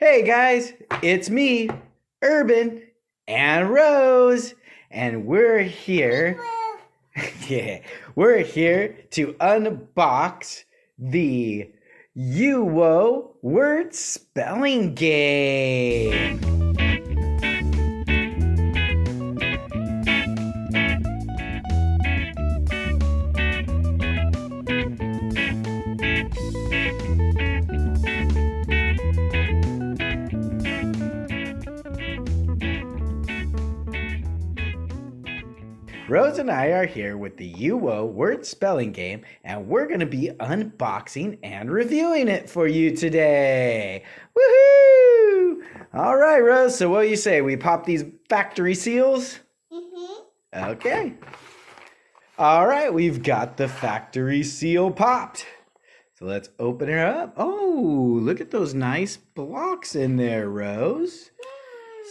Hey guys, it's me, Urban, and Rose, and we're here. Yeah, we're here to unbox the Youwo word spelling game. Rose and I are here with the Youwo word spelling game, and we're going to be unboxing and reviewing it for you today. Woohoo! All right, Rose, so what do you say? We pop these factory seals? Okay. All right, we've got the factory seal popped. So let's open her up. Oh, look at those nice blocks in there, Rose.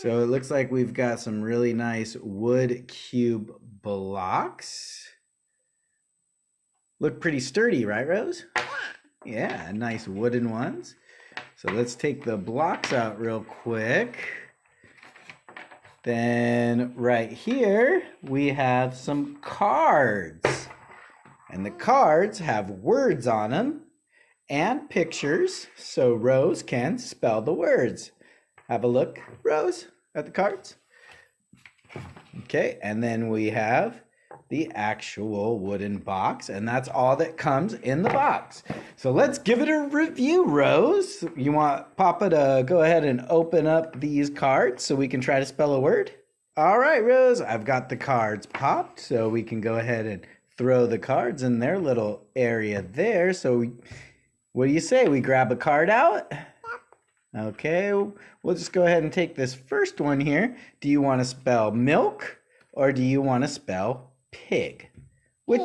So it looks like we've got some really nice wood cube blocks. Look pretty sturdy, right, Rose? Yeah, nice wooden ones. So let's take the blocks out real quick. Then right here, we have some cards. And the cards have words on them and pictures, so Rose can spell the words. Have a look, Rose, at the cards. Okay, and then we have the actual wooden box, and that's all that comes in the box. So let's give it a review, Rose. You want Papa to go ahead and open up these cards so we can try to spell a word? All right, Rose, I've got the cards popped, so we can go ahead and throw the cards in their little area there. So what do you say? We grab a card out? Okay, we'll just go ahead and take this first one here. Do you want to spell milk or do you want to spell pig? What,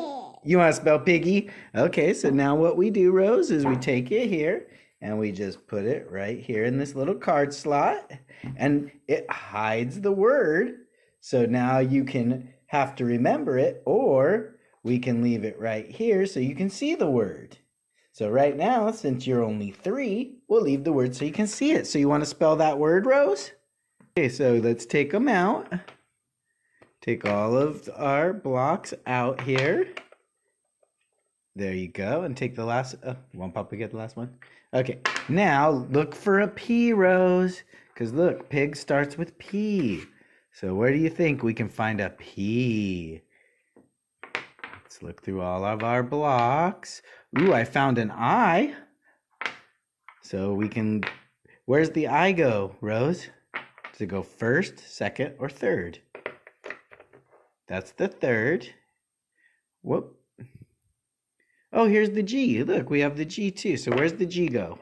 you want to spell piggy? Okay, so now what we do, Rose, is we take it here and we just put it right here in this little card slot, and it hides the word. So now you can have to remember it, or we can leave it right here so you can see the word. So right now, since you're only 3, we'll leave the word so you can see it. So you want to spell that word, Rose? Okay, so let's take them out. Take all of our blocks out here. There you go. And take the last, won't Papa get the last one? Okay, now look for a P, Rose. Because look, pig starts with P. So where do you think we can find a P? Let's look through all of our blocks. Ooh, I found an I. So we can, where's the I go, Rose? Does it go first, second, or third? That's the third. Whoop. Oh, here's the G. Look, we have the G too. So where's the G go?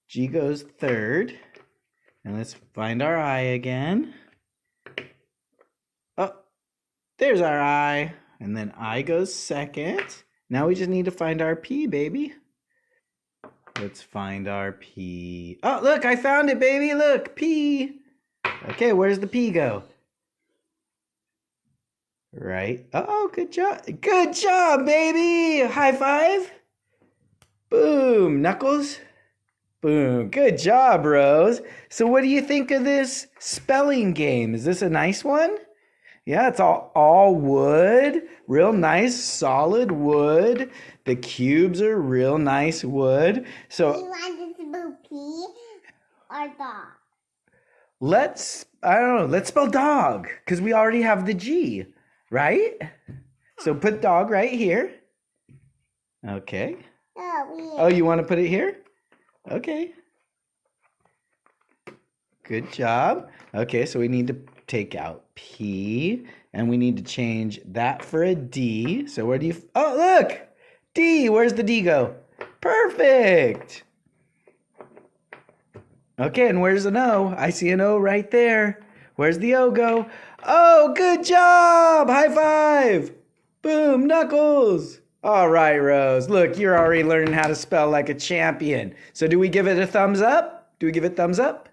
G goes third. And let's find our I again. Oh, there's our I. And then I goes second. Now we just need to find our P, baby. Let's find our P. Oh, look, I found it, baby. Look, P. Okay, where's the P go? Right. Oh, good job. Good job, baby. High five. Boom. Knuckles. Boom. Good job, Rose. So what do you think of this spelling game? Is this a nice one? Yeah, it's all wood, real nice, solid wood. The cubes are real nice wood. So you want it to spell P or dog? I don't know, let's spell dog, because we already have the G, right? So put dog right here. Okay. Oh, you want to put it here? Okay. Good job. Okay, so we need to take out P, and we need to change that for a D. So where do you, oh, look, D, where's the D go? Perfect. Okay, and where's an O? I see an O right there. Where's the O go? Oh, good job. High five. Boom, Knuckles. All right, Rose. Look, you're already learning how to spell like a champion. So do we give it a thumbs up? Do we give it thumbs up?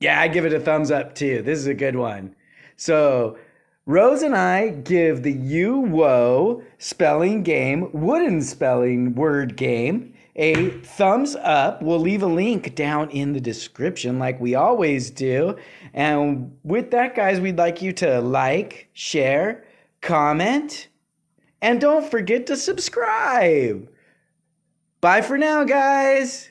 Yeah, I give it a thumbs up too. This is a good one. So Rose and I give the Youwo spelling game, wooden spelling word game, a thumbs up. We'll leave a link down in the description like we always do. And with that, guys, we'd like you to like, share, comment, and don't forget to subscribe. Bye for now, guys.